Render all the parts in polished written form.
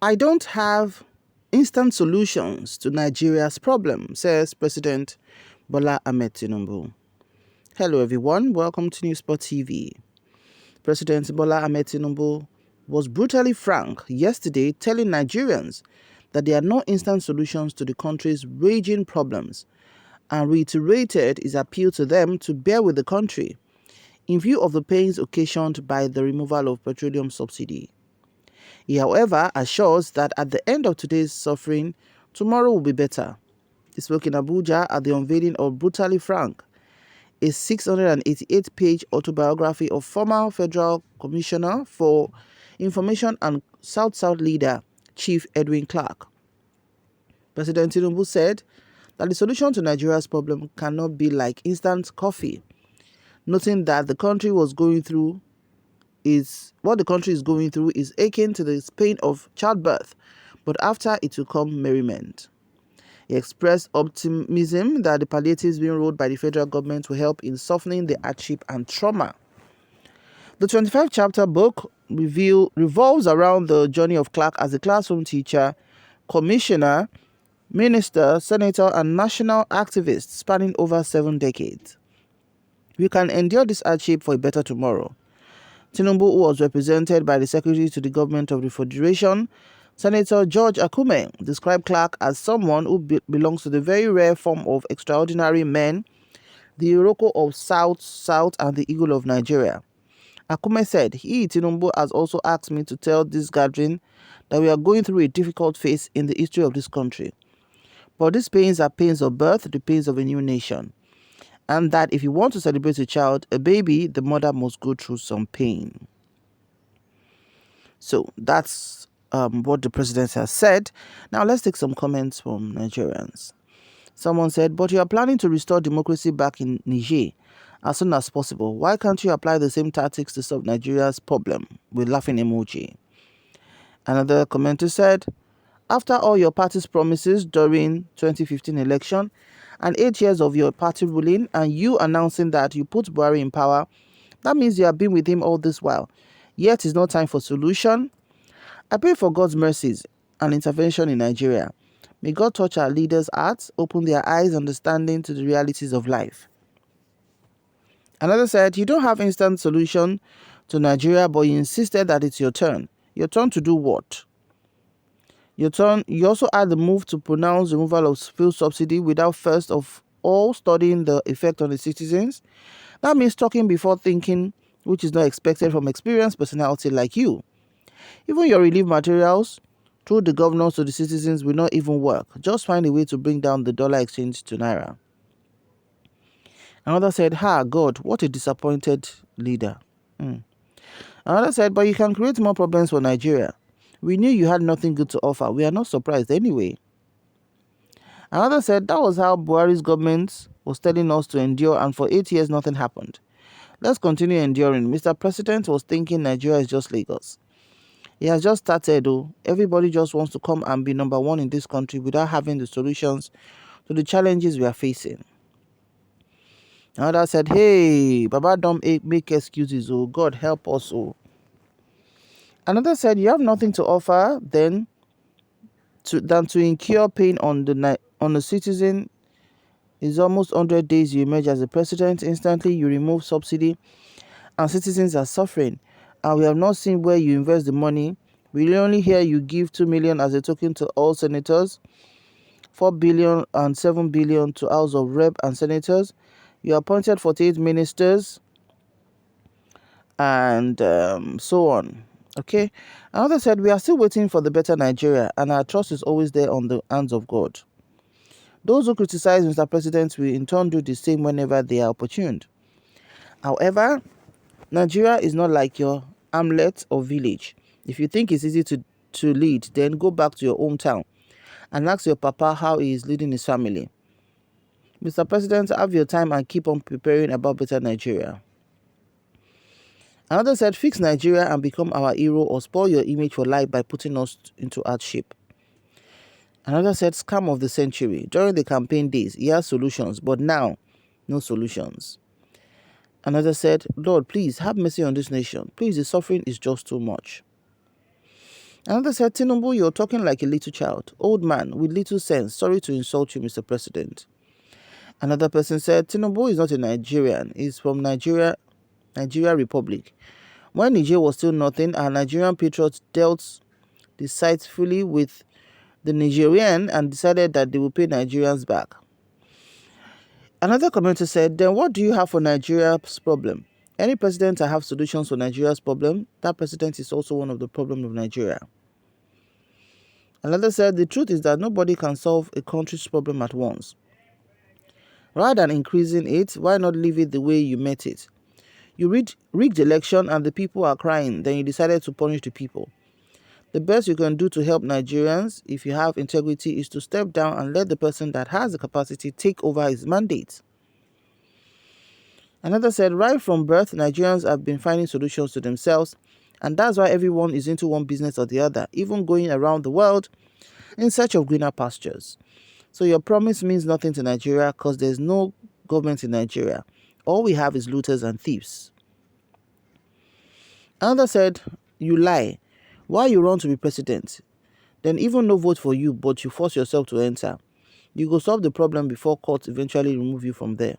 I don't have instant solutions to Nigeria's problem, says President Bola Ahmed Tinubu. Hello everyone, welcome to Newsport TV. President Bola Ahmed Tinubu was brutally frank yesterday, telling Nigerians that there are no instant solutions to the country's raging problems, and reiterated his appeal to them to bear with the country in view of the pains occasioned by the removal of petroleum subsidy. He, however, assures that at the end of today's suffering, tomorrow will be better. He spoke in Abuja at the unveiling of Brutally Frank, a 688-page autobiography of former Federal Commissioner for Information and South-South leader Chief Edwin Clark. President Tinubu said that the solution to Nigeria's problem cannot be like instant coffee, noting that the country was going through what the country is going through is akin to the pain of childbirth, but after it will come merriment. He expressed optimism that the palliatives being rolled by the federal government will help in softening the hardship and trauma. The 25-chapter book revolves around the journey of Clark as a classroom teacher, commissioner, minister, senator, and national activist spanning over 7 decades. We can endure this hardship for a better tomorrow. Tinubu, who was represented by the Secretary to the Government of the Federation, Senator George Akume, described Clark as someone who belongs to the very rare form of extraordinary men, the Iroko of South, and the Eagle of Nigeria. Akume said, Tinubu, has also asked me to tell this gathering that we are going through a difficult phase in the history of this country. But these pains are pains of birth, the pains of a new nation. And that if you want to celebrate a child, a baby, the mother must go through some pain. So that's what the president has said. Now let's take some comments from Nigerians. Someone said, but you are planning to restore democracy back in Niger as soon as possible. Why can't you apply the same tactics to solve Nigeria's problem? With laughing emoji. Another commenter said, after all your party's promises during 2015 election and 8 years of your party ruling and you announcing that you put Buhari in power, that means you have been with him all this while. Yet it's not time for solution. I pray for God's mercies and intervention in Nigeria. May God touch our leaders' hearts, open their eyes, understanding to the realities of life. Another said, you don't have instant solution to Nigeria, but you insisted that it's your turn. Your turn to do what? You also had the move to pronounce removal of fuel subsidy without first of all studying the effect on the citizens. That means talking before thinking, which is not expected from experienced personality like you. Even your relief materials through the governors to the citizens will not even work. Just find a way to bring down the dollar exchange to Naira. Another said, God, what a disappointed leader. Another said, but you can create more problems for Nigeria. We knew you had nothing good to offer. We are not surprised anyway. Another said, that was how Buhari's government was telling us to endure, and for 8 years nothing happened. Let's continue enduring. Mr. President was thinking Nigeria is just Lagos. He has just started though. Everybody just wants to come and be number one in this country without having the solutions to the challenges we are facing. Another said, hey, Baba don't make excuses, oh, God help us, oh. Another said, you have nothing to offer than to incur pain on the citizen. It's almost 100 days you emerge as the president. Instantly you remove subsidy and citizens are suffering. And we have not seen where you invest the money. We only hear you give 2 million as a token to all senators, 4 billion and 7 billion to House of Rep and senators. You appointed 48 ministers and so on. Okay. Another said, we are still waiting for the better Nigeria and our trust is always there on the hands of God. Those who criticize Mr. President will in turn do the same whenever they are opportune. However, Nigeria is not like your hamlet or village. If you think it's easy to lead, then go back to your hometown and ask your papa how he is leading his family. Mr. President, have your time and keep on preparing about better Nigeria. Another said, fix Nigeria and become our hero or spoil your image for life by putting us into hardship. Another said, scam of the century. During the campaign days, he has solutions, but now, no solutions. Another said, Lord, please have mercy on this nation. Please, the suffering is just too much. Another said, Tinubu, you're talking like a little child. Old man with little sense. Sorry to insult you, Mr. President. Another person said, Tinubu is not a Nigerian. He's from Nigeria Republic. When Niger was still nothing, our Nigerian patriots dealt decisively with the Nigerian and decided that they will pay Nigerians back. Another commenter said, then what do you have for Nigeria's problem? Any president that have solutions for Nigeria's problem, that president is also one of the problems of Nigeria. Another said, the truth is that nobody can solve a country's problem at once. Rather than increasing it, why not leave it the way you met it? You rigged the election and the people are crying, then you decided to punish the people. The best you can do to help Nigerians, if you have integrity, is to step down and let the person that has the capacity take over his mandate. Another said, right from birth, Nigerians have been finding solutions to themselves, and that's why everyone is into one business or the other, even going around the world in search of greener pastures. So your promise means nothing to Nigeria because there's no government in Nigeria. All we have is looters and thieves. Another said, you lie. Why you run to be president? Then even no vote for you, but you force yourself to enter. You go solve the problem before courts eventually remove you from there.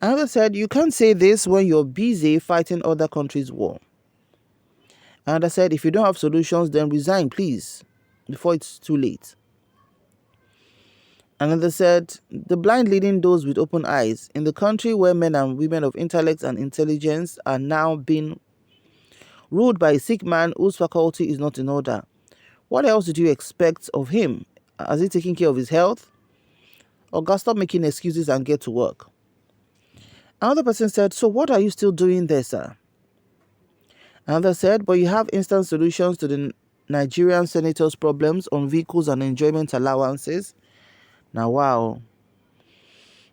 Another said, you can't say this when you're busy fighting other countries' war. Another said, if you don't have solutions, then resign, please, before it's too late. Another said, the blind leading those with open eyes. In the country where men and women of intellect and intelligence are now being ruled by a sick man whose faculty is not in order, what else did you expect of him? Has he taken care of his health? Or God, stop making excuses and get to work. Another person said, so what are you still doing there, sir? Another said, but you have instant solutions to the Nigerian senators' problems on vehicles and enjoyment allowances. Now, wow.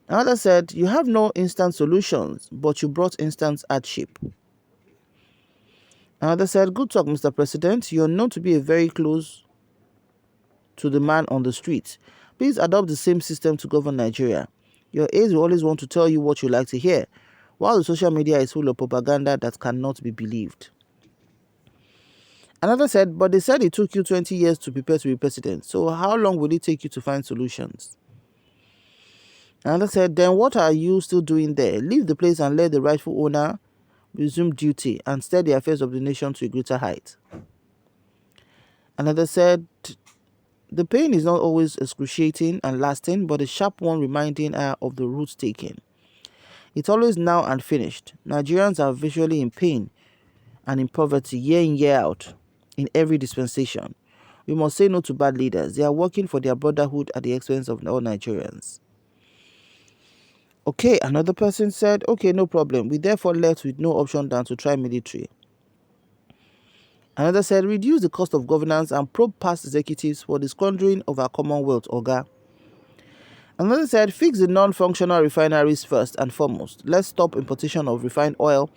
Another said, you have no instant solutions, but you brought instant hardship. Another said, good talk, Mr. President. You're known to be very close to the man on the street. Please adopt the same system to govern Nigeria. Your aides will always want to tell you what you like to hear, while the social media is full of propaganda that cannot be believed. Another said, but they said it took you 20 years to prepare to be president, so how long will it take you to find solutions? Another said, then what are you still doing there? Leave the place and let the rightful owner resume duty and steer the affairs of the nation to a greater height. Another said, the pain is not always excruciating and lasting, but a sharp one reminding her of the route taken. It's always now and finished. Nigerians are visually in pain and in poverty year in, year out, in every dispensation. We must say no to bad leaders. They are working for their brotherhood at the expense of all Nigerians. Okay, another person said, okay, no problem. We therefore left with no option than to try military. Another said, reduce the cost of governance and probe past executives for the squandering of our commonwealth, Oga. Another said, fix the non-functional refineries first and foremost. Let's stop importation of refined oil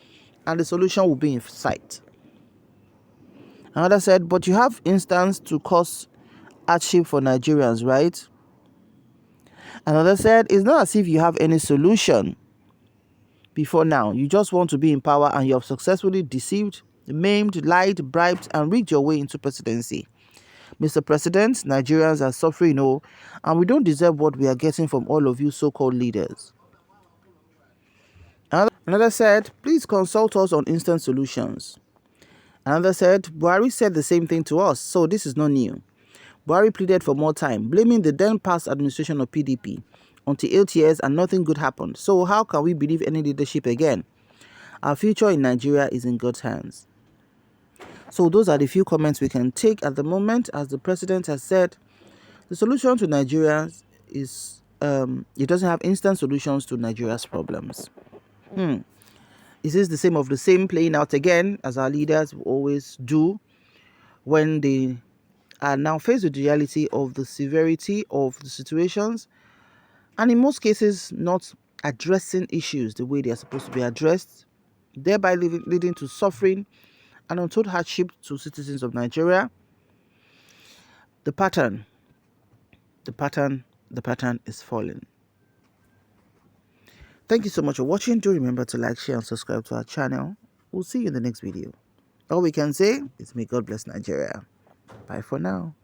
and the solution will be in sight. Another said, but you have instance to cause hardship for Nigerians, right? Another said, it's not as if you have any solution before now. You just want to be in power and you have successfully deceived, maimed, lied, bribed, and rigged your way into presidency. Mr. President, Nigerians are suffering, and we don't deserve what we are getting from all of you so-called leaders. Another said, please consult us on instant solutions. Another said, Buhari said the same thing to us, so this is not new. Buhari pleaded for more time, blaming the then past administration of PDP until 8 years and nothing good happened. So how can we believe any leadership again? Our future in Nigeria is in God's hands. So those are the few comments we can take at the moment. As the president has said, the solution to Nigeria is, it doesn't have instant solutions to Nigeria's problems. Is this the same playing out again as our leaders always do when they are now faced with the reality of the severity of the situations and in most cases not addressing issues the way they are supposed to be addressed, thereby leading to suffering and untold hardship to citizens of Nigeria? The pattern is falling. Thank you so much for watching. Do remember to like, share, and subscribe to our channel. We'll see you in the next video. All we can say is may God bless Nigeria. Bye for now.